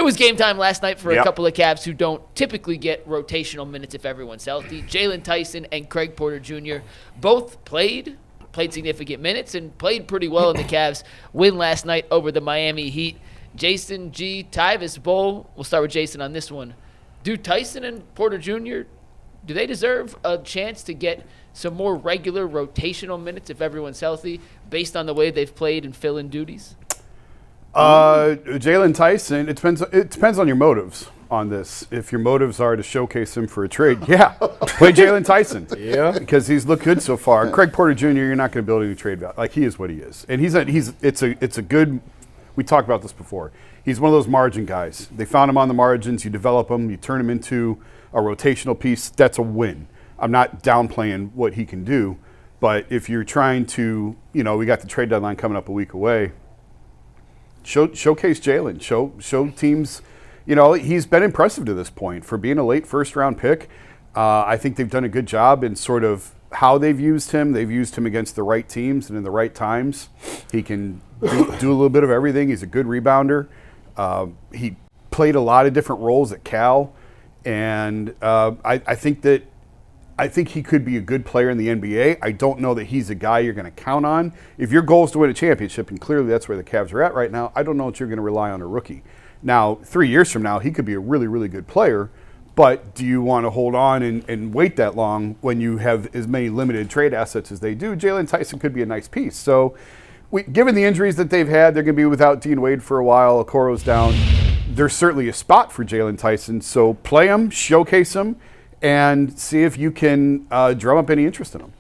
was game time last night for a couple of Cavs who don't typically get rotational minutes if everyone's healthy. Jaylon Tyson and Craigh Porter Jr. both played significant minutes and played pretty well in the Cavs' win last night over the Miami Heat. Jason G. Tyvis Bowl, we'll start with Jason on this one. Do Tyson and Porter Jr., do they deserve a chance to get some more regular rotational minutes if everyone's healthy based on the way they've played and fill-in duties? Jaylon Tyson, it depends on your motives on this. If your motives are to showcase him for a trade, play Jaylon Tyson. Because he's looked good so far. Craigh Porter Jr., you're not going to build any trade value. Like, he is what he is. And it's a good, we talked about this before. He's one of those margin guys. They found him on the margins. You develop him. You turn him into a rotational piece. That's a win. I'm not downplaying what he can do. But if you're trying to, we got the trade deadline coming up a week away. Showcase Jaylon. Show teams, he's been impressive to this point for being a late first-round pick. I think they've done a good job in sort of how they've used him. They've used him against the right teams and in the right times. He can do a little bit of everything. He's a good rebounder. He played a lot of different roles at Cal, and I think he could be a good player in the NBA. I don't know that he's a guy you're going to count on. If your goal is to win a championship, and clearly that's where the Cavs are at right now, I don't know that you're going to rely on a rookie. Now, 3 years from now, he could be a really, really good player, but do you want to hold on and wait that long when you have as many limited trade assets as they do? Jaylon Tyson could be a nice piece. So given the injuries that they've had, they're going to be without Dean Wade for a while. Okoro's down. There's certainly a spot for Jaylon Tyson. So play him, showcase him, and see if you can drum up any interest in him.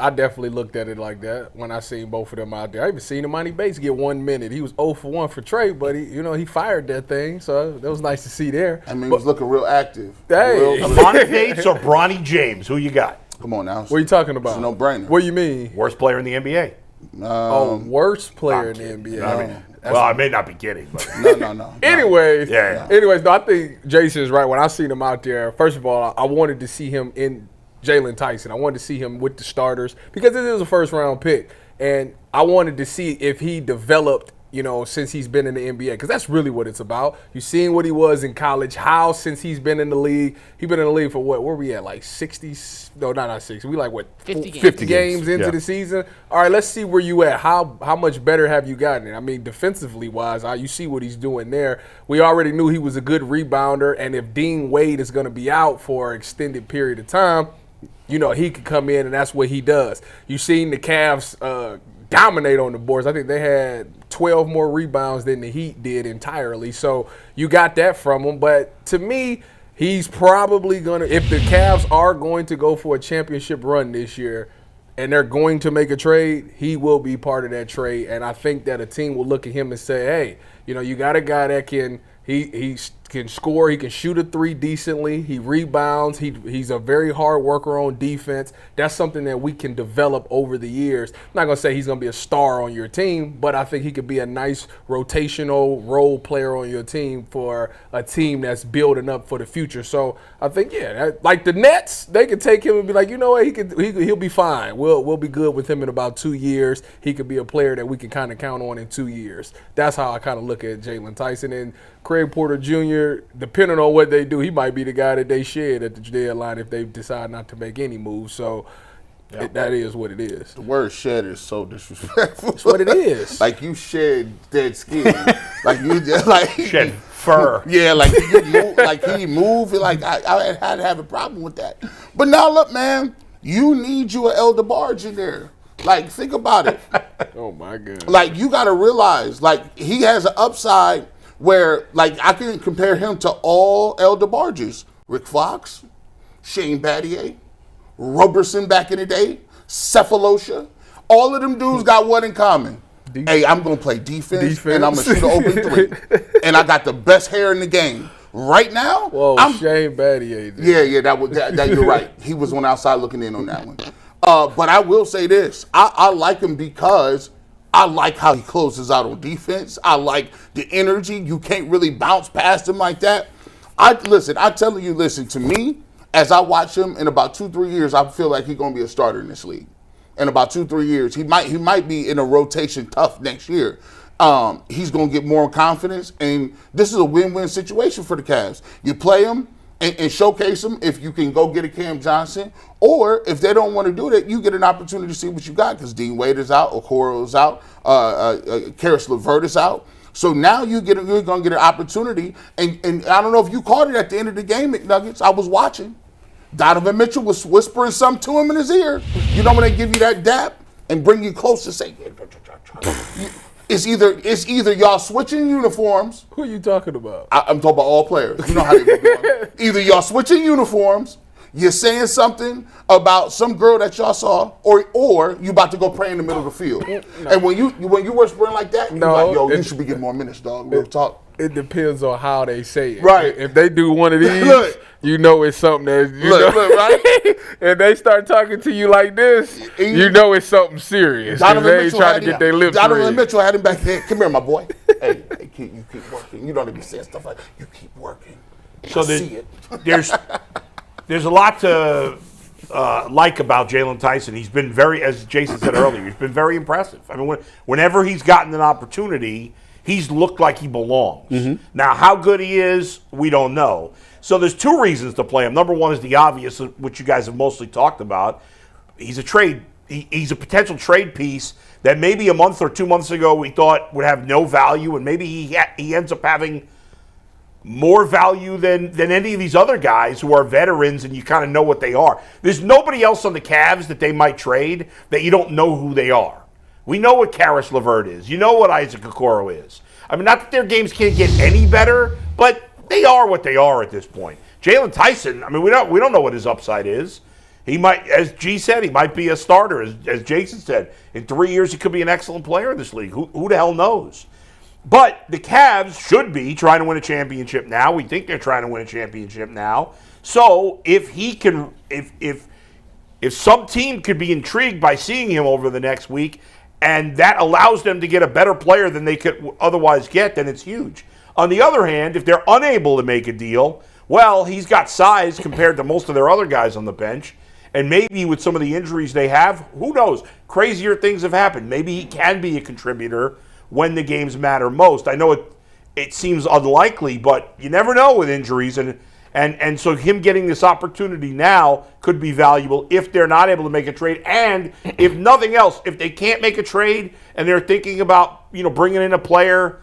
I definitely looked at it like that when I seen both of them out there. I even seen Imani Bates get 1 minute. He was 0 for 1 for trade, but he fired that thing, so that was nice to see there. I mean, he was looking real active. Hey. Imani Bates or Bronny James? Who you got? Come on now. What are you talking about? It's a no-brainer. What do you mean? Worst player in the NBA. Worst player in the NBA. I mean, I may not be kidding, but No. Anyways, Yeah. Anyways, no, I think Jason's right. When I seen him out there, first of all, I wanted to see him in Jaylon Tyson. I wanted to see him with the starters because it is a first-round pick, and I wanted to see if he developed, since he's been in the NBA, because that's really what it's about. You seen what he was in college, how since he's been in the league. He's been in the league for what? Where we at? Like 60? No, not 60. We like what? 50 games into the season. All right, let's see where you at. How much better have you gotten? I mean, defensively wise, you see what he's doing there. We already knew he was a good rebounder, and if Dean Wade is going to be out for an extended period of time, he could come in, and that's what he does. You've seen the Cavs dominate on the boards. I think they had 12 more rebounds than the Heat did entirely. So you got that from him. But to me, he's probably going to – if the Cavs are going to go for a championship run this year and they're going to make a trade, he will be part of that trade. And I think that a team will look at him and say, hey, you got a guy that can – he can score. He can shoot a three decently. He rebounds. He's a very hard worker on defense. That's something that we can develop over the years. I'm not going to say he's going to be a star on your team, but I think he could be a nice rotational role player on your team for a team that's building up for the future. So I think, like the Nets, they could take him and be like, you know what, he'll be fine. We'll be good with him in about 2 years. He could be a player that we can kind of count on in 2 years. That's how I kind of look at Jaylon Tyson. And Craigh Porter Jr., depending on what they do, he might be the guy that they shed at the deadline if they decide not to make any moves. So that is what it is. The word shed is so disrespectful. That's what it is. Like you shed dead skin. Like you just like shed fur. Yeah, like you move, like he moved. Like I had to have a problem with that. But now look, man, you need you an El DeBarge in there. Like think about it. Oh my God. Like you got to realize, like he has an upside. Where, like, I can compare him to all El DeBarges. Rick Fox, Shane Battier, Roberson back in the day, Cephalosha. All of them dudes got one in common. Hey, I'm going to play defense, and I'm going to shoot an open three. And I got the best hair in the game. Right now, Shane Battier. Yeah, that you're right. He was on outside looking in on that one. But I will say this. I like him because I like how he closes out on defense. I like the energy. You can't really bounce past him like that. Listen, to me, as I watch him in about 2-3 years, I feel like he's going to be a starter in this league. In about 2-3 years, he might be in a rotation tough next year. He's going to get more confidence, and this is a win-win situation for the Cavs. You play him and showcase him if you can go get a Cam Johnson, or if they don't want to do that, you get an opportunity to see what you got because Dean Wade is out, Okoro is out, Karis LeVert is out. So now you're going to get an opportunity, and I don't know if you caught it at the end of the game, McNuggets. I was watching. Donovan Mitchell was whispering something to him in his ear. You know when they give you that dap and bring you close to say, it's either y'all switching uniforms. Who are you talking about? I'm talking about all players. You know how they do. Either y'all switching uniforms, you're saying something about some girl that y'all saw, or you about to go pray in the middle of the field. No. And when you whispering like that, you're like, yo, you should be getting more minutes, dog. Real talk. It depends on how they say it. Right. If they do one of these, you know it's something that look, right? If they start talking to you like this, you know it's something serious. They ain't trying to get their lips Donovan read. Mitchell had him back there. Come here, my boy. Hey, you keep working. You don't even say stuff like you keep working. So there's a lot to like about Jaylon Tyson. He's been very, as Jason said earlier, he's been very impressive. I mean, whenever he's gotten an opportunity, he's looked like he belongs. Mm-hmm. Now, how good he is, we don't know. So there's two reasons to play him. Number one is the obvious, which you guys have mostly talked about. He's a trade. He's a potential trade piece that maybe a month or 2 months ago we thought would have no value, and maybe he ends up having more value than any of these other guys who are veterans and you kind of know what they are. There's nobody else on the Cavs that they might trade that you don't know who they are. We know what Karis LeVert is. You know what Isaac Okoro is. I mean, not that their games can't get any better, but they are what they are at this point. Jaylon Tyson, I mean, we don't know what his upside is. He might, as G said, he might be a starter. As Jason said, in 3 years he could be an excellent player in this league. Who the hell knows? But the Cavs should be trying to win a championship now. We think they're trying to win a championship now. So if he can, if some team could be intrigued by seeing him over the next week, and that allows them to get a better player than they could otherwise get, then it's huge. On the other hand, if they're unable to make a deal, well, he's got size compared to most of their other guys on the bench. And maybe with some of the injuries they have, who knows? Crazier things have happened. Maybe he can be a contributor when the games matter most. I know it seems unlikely, but you never know with injuries. And so him getting this opportunity now could be valuable if they're not able to make a trade. And if nothing else, if they can't make a trade and they're thinking about bringing in a player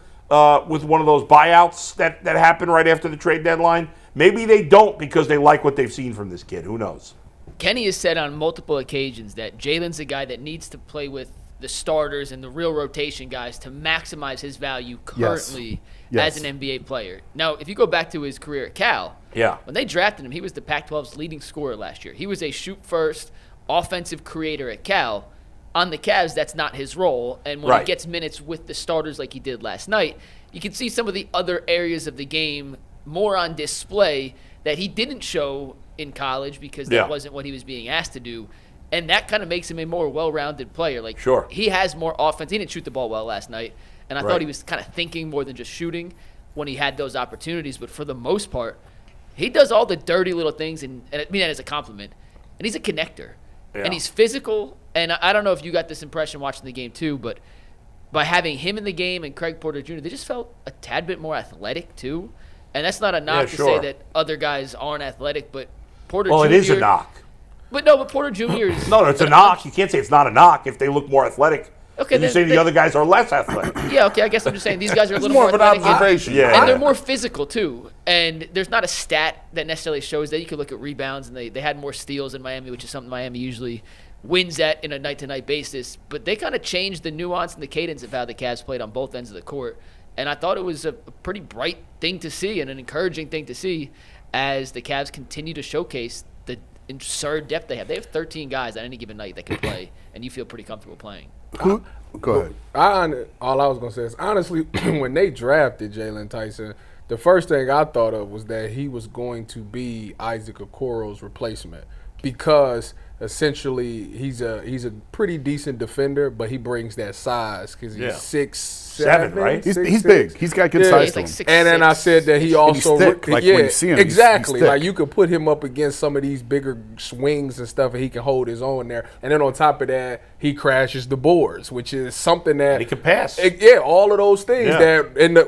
with one of those buyouts that happen right after the trade deadline, maybe they don't because they like what they've seen from this kid. Who knows? Kenny has said on multiple occasions that Jalen's a guy that needs to play with the starters and the real rotation guys to maximize his value currently as an NBA player. Now, if you go back to his career at Cal, when they drafted him, he was the Pac-12's leading scorer last year. He was a shoot-first offensive creator at Cal. On the Cavs, that's not his role. And when he gets minutes with the starters like he did last night, you can see some of the other areas of the game more on display that he didn't show in college because that wasn't what he was being asked to do. And that kind of makes him a more well-rounded player. Like, he has more offense. He didn't shoot the ball well last night, and I thought he was kind of thinking more than just shooting when he had those opportunities. But for the most part, he does all the dirty little things, and I mean that as a compliment. And he's a connector, and he's physical. And I don't know if you got this impression watching the game too, but by having him in the game and Craig Porter Jr., they just felt a tad bit more athletic too. And that's not a knock to say that other guys aren't athletic, but Porter Jr. Well, it is a knock. But Porter Jr. is... No, it's a knock. You can't say it's not a knock if they look more athletic. Okay, you say the other guys are less athletic. Yeah, okay, I guess I'm just saying these guys are a little more more of an athletic. observation. And they're more physical, too. And there's not a stat that necessarily shows that. You could look at rebounds, and they had more steals in Miami, which is something Miami usually wins at in a night-to-night basis. But they kind of changed the nuance and the cadence of how the Cavs played on both ends of the court. And I thought it was a pretty bright thing to see and an encouraging thing to see as the Cavs continue to showcase the absurd depth they have. They have 13 guys on any given night that can play, and you feel pretty comfortable playing. Go ahead. All I was going to say is, honestly, when they drafted Jaylon Tyson, the first thing I thought of was that he was going to be Isaac Okoro's replacement. because essentially he's a pretty decent defender, but he brings that size because he's 6'7", right? He's 6'6". big. He's got good size He's to like him. 6'6". And then I said that he also thick. Like, when you see him, he's exactly. thick. Like you could put him up against some of these bigger swings and stuff, and he can hold his own there. And then on top of that, he crashes the boards, which is something that And he can pass. all of those things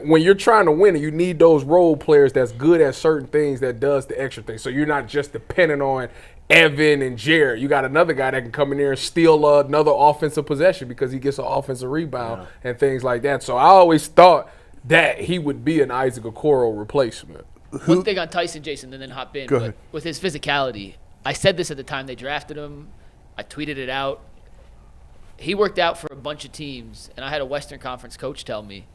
when you're trying to win, you need those role players that's good at certain things that does the extra things. So you're not just dependent on Evan and Jarrett. You got another guy that can come in there and steal another offensive possession because he gets an offensive rebound and things like that. So I always thought that he would be an Isaac Okoro replacement. One thing on Tyson, Jason, and then hop in. Go but ahead. with his physicality, I said this at the time they drafted him. I tweeted it out. He worked out for a bunch of teams, and I had a Western Conference coach tell me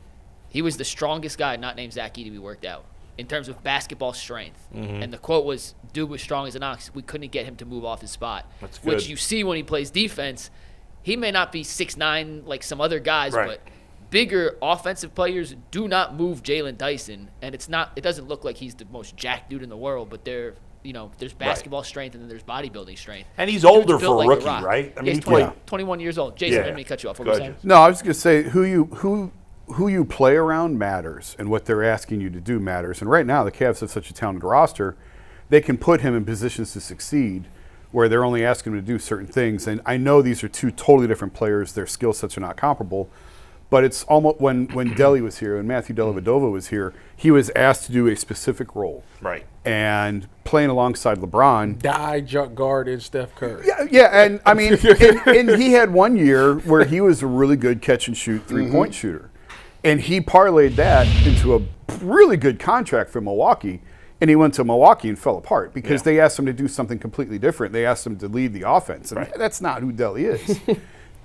he was the strongest guy not named Zach Edey we worked out in terms of basketball strength. And the quote was, dude was strong as an ox. We couldn't get him to move off his spot. That's good. Which you see when he plays defense. He may not be 6'9" like some other guys, Right. but bigger offensive players do not move Jaylon Tyson. And it doesn't look like he's the most jacked dude in the world, but there's basketball strength and then there's bodybuilding strength. And he's Dude's older built for a like rookie, rock. right? I Yeah, mean, he's he played. 21 years old. Jason, Yeah. I didn't mean to cut you off. What Go were you ahead, saying? No, I was going to say who you play around matters, and what they're asking you to do matters. And right now, the Cavs have such a talented roster, they can put him in positions to succeed where they're only asking him to do certain things. And I know these are two totally different players. Their skill sets are not comparable. But it's almost when Deli was here and Matthew Dellavedova was here, he was asked to do a specific role. Right. And playing alongside LeBron. Jump guard in Steph Curry. Yeah, and I mean, and he had one year where he was a really good catch and shoot 3-point shooter. And he parlayed that into a really good contract for Milwaukee. And he went to Milwaukee and fell apart because they asked him to do something completely different. They asked him to lead the offense. And that's not who Deli is.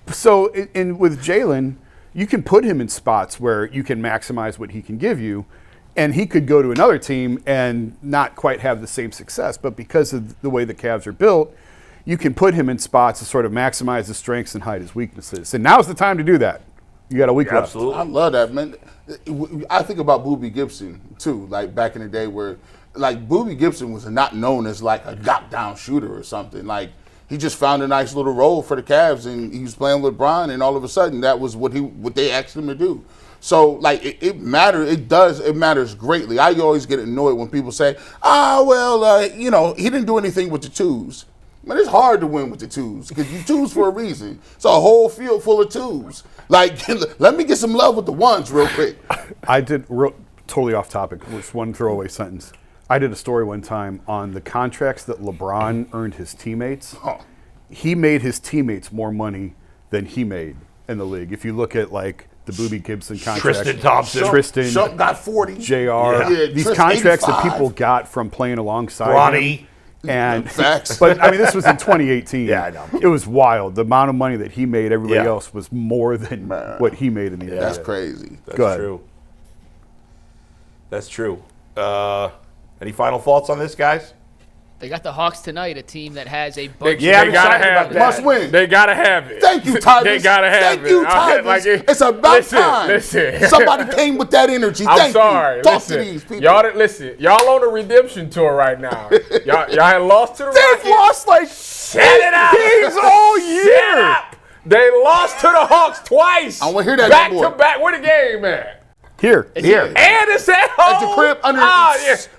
So with Jaylon, you can put him in spots where you can maximize what he can give you. And he could go to another team and not quite have the same success. But because of the way the Cavs are built, you can put him in spots to sort of maximize his strengths and hide his weaknesses. And now's the time to do that. You got a week left. Absolutely. I love that, man. I think about Boobie Gibson, too, like back in the day where, like, Boobie Gibson was not known as, like, a knockdown shooter or something. Like, he just found a nice little role for the Cavs, and he was playing with LeBron, and all of a sudden that was what they asked him to do. So, like, it matters. It matters greatly. I always get annoyed when people say, he didn't do anything with the twos. Man, it's hard to win with the twos because you twos for a reason. It's a whole field full of twos. Like, let me get some love with the ones real quick. Totally off topic, just one throwaway sentence. I did a story one time on the contracts that LeBron earned his teammates. He made his teammates more money than he made in the league. If you look at, like, the Boobie Gibson contract. Tristan Thompson. Shump got 40. JR. Yeah, These Tris contracts 85. that people got from playing alongside Bronny. him. And Facts. But I mean, this was in 2018. Yeah, I know. It was wild. The amount of money that he made, everybody Yeah. else was more than what he made in the NBA. That's crazy. That's Go ahead. true. That's true. Any final thoughts on this, guys? They got the Hawks tonight, a team that has a bunch Yeah, I'm they gotta excited have about that. Must win. They gotta have it. Thank you, Tyrus. They gotta have Thank it. you, Tyrus. Like it's about time. Listen. Somebody came with that energy. I'm Thank sorry. you. Talk Listen, to these people. y'all on a redemption tour right now. y'all had lost to the They've Rockets. lost like Shut it up. games all Shut year. up. They lost to the Hawks twice. I wanna hear that back no more. to back. Where the game at? Here. It's here. And it's at home. At the crib,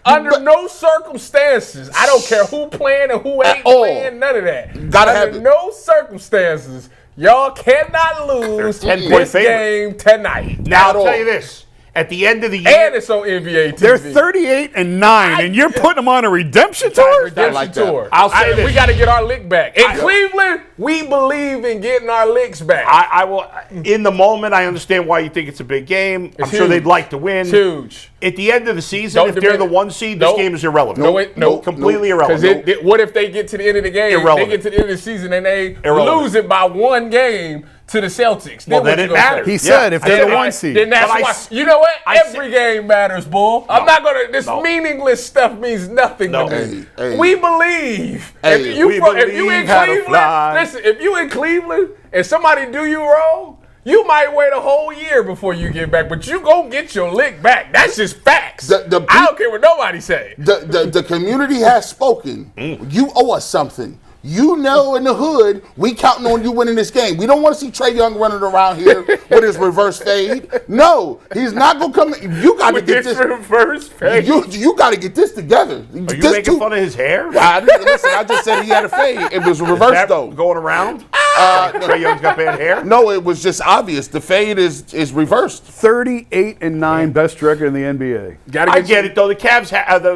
under but- no circumstances. I don't care who playing and who ain't all. playing. None of that. Gotta under have it. no circumstances, y'all cannot lose They're 10-point this favorite. game tonight. Now, At I'll all. tell you this. At the end of the year, And it's on NBA TV. They're 38-9, and you're putting them on a redemption tour? Redemption like that. tour. I'll say this. We got to get our lick back. In Cleveland, we believe in getting our licks back. I will. In the moment, I understand why you think it's a big game. I'm sure huge. they'd like to win. It's huge. At the end of the season, Don't if they're the diminish- 1 seed, this Nope. game is irrelevant. Completely Because irrelevant. what if they get to the end of the game? Irrelevant. They get to the end of the season and they Irrelevant. lose it by one game to the Celtics. Well, what then you it gonna say? matters. He said if they're the Then 1 seed. Then that's But why. I s- You know what? I Every game matters, bull. I'm not gonna. This No. meaningless stuff means nothing No. to me. Hey. We believe. Hey, if you we if you believe in how to Cleveland, fly. listen. If you in Cleveland and somebody do you wrong, You might wait a whole year before you get back, but you gonna get your lick back. That's just facts. I don't care what nobody say. The community has spoken. You owe us something. You know, in the hood, we counting on you winning this game. We don't want to see Trae Young running around here with his reverse fade. No, he's not gonna come. You got to get this reverse fade. You got to get this together. Are you making fun of his hair? Listen, I just said he had a fade. It was reverse though. Going around? Trae Young's got bad hair? No, it was just obvious. The fade is reversed. 38-9, best record in the NBA. I get it though. The Cavs,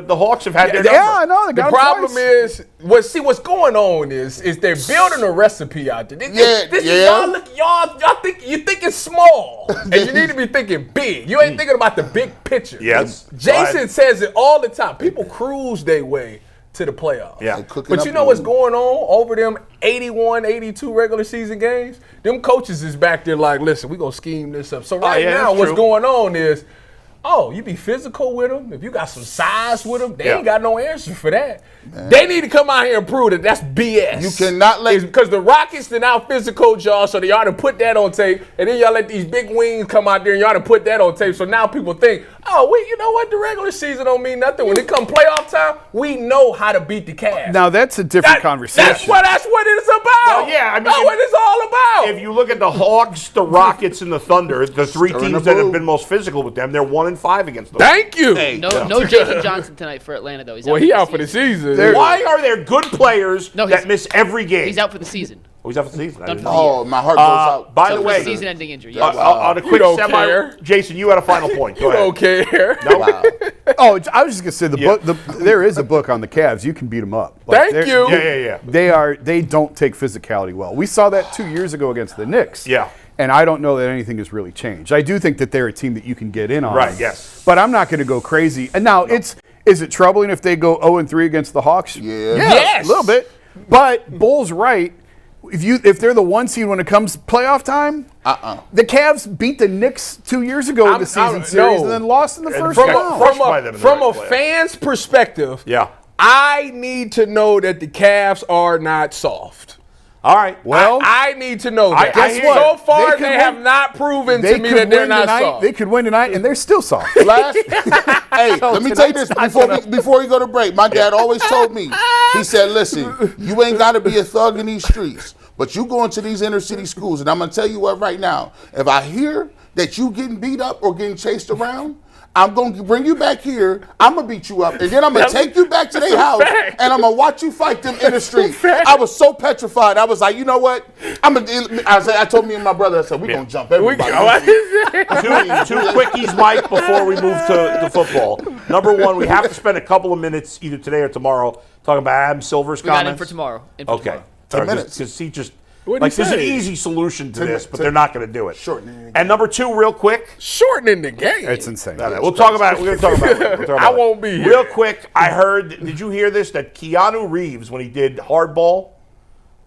the Hawks have had their number. Yeah, I know. The problem is, what's going on is they're building a recipe out there. You think it's small, and you need to be thinking big. You ain't thinking about the big picture. Yes. Jason says it all the time. People cruise their way to the playoffs. Yeah. But you know what's going on over them 81, 82 regular season games? Them coaches is back there like, listen, we're going to scheme this up. So now what's going on is, you be physical with them. If you got some size with them, they ain't got no answer for that. Man. They need to come out here and prove that that's BS. You cannot let... Because the Rockets done out physical y'all, so y'all done put that on tape, and then y'all let these big wings come out there and y'all done put that on tape, so now people think, you know what, the regular season don't mean nothing. When it come playoff time, we know how to beat the Cavs. Now, that's a different conversation. That's what it's about. Well, yeah, I mean, that's what it's all about. If you look at the Hawks, the Rockets, and the Thunder, the three teams that have been most physical with them, they're 1-5 against them. Thank you. Hey, no Jason Johnson tonight for Atlanta, though. He's out for the season. Why are there good players that miss every game? He's out for the season. Oh, he's out for the season. My heart goes out. By the way, season-ending injury. On a quick Jason, you had a final point. Go ahead. Don't care. No. Wow. I was just gonna say book. There is a book on the Cavs. You can beat them up. Thank you. Yeah. They don't take physicality well. We saw that 2 years ago against the Knicks. Yeah. And I don't know that anything has really changed. I do think that they're a team that you can get in on. Right. Yes. But I'm not going to go crazy. And now is it troubling if they go 0-3 against the Hawks? Yeah. Yes, a little bit. But Bull's right. If they're the 1 seed when it comes playoff time, the Cavs beat the Knicks 2 years ago in the season series and then lost in the first round. From a fan's perspective, I need to know that the Cavs are not soft. All right. Well, I need to know that. So far, they have not proven to me that they're not soft. They could win tonight, and they're still soft. Hey, let me tell you this before we go to break. My dad always told me, he said, listen, you ain't got to be a thug in these streets, but you go into these inner city schools, and I'm going to tell you what right now, if I hear that you getting beat up or getting chased around, I'm going to bring you back here. I'm going to beat you up. And then I'm going to take you back to their house, and I'm going to watch you fight them in the street. I was so petrified. I was like, you know what? I told me and my brother, I said, we're going to jump everybody. Two quickies, Mike, before we move to football. Number one, we have to spend a couple of minutes either today or tomorrow talking about Adam Silver's comments. We got him for tomorrow. Okay. 10 minutes. Because he just... There's an easy solution to this, but they're not going to do it. Shortening the game. And number two, real quick. Shortening the game. It's insane. We'll talk about it. We're going to talk about it. I won't be here. Real quick, I heard, did you hear this, that Keanu Reeves, when he did Hardball,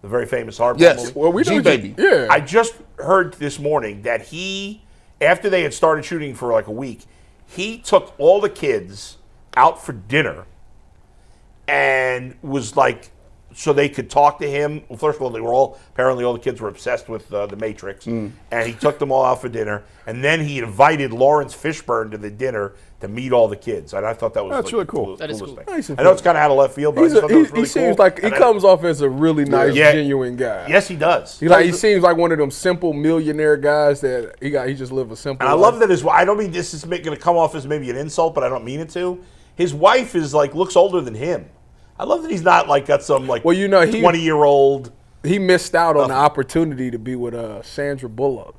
the very famous Hardball movie? Well, we know G-Baby. Yeah. I just heard this morning that he, after they had started shooting for like a week, he took all the kids out for dinner and was like, so they could talk to him. Well, first of all, apparently all the kids were obsessed with The Matrix. And he took them all out for dinner. And then he invited Lawrence Fishburne to the dinner to meet all the kids. And I thought that was really cool. That is cool. I know it's kind of out of left field, but I just thought that was really he seems cool. like he comes off as a really nice, genuine guy. Yes, he does. He seems like one of them simple millionaire guys that he just live a simple life. And I love that his wife, I don't mean this is going to come off as maybe an insult, but I don't mean it to. His wife is like, looks older than him. I love that he's not like got some like 20-year-old. He missed out on the opportunity to be with Sandra Bullock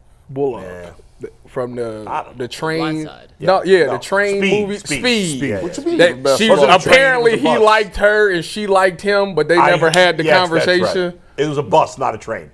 from the train. The train movie Speed. Yeah. What you mean? Apparently he liked her and she liked him, but they never had the conversation. Right. It was a bus, not a train.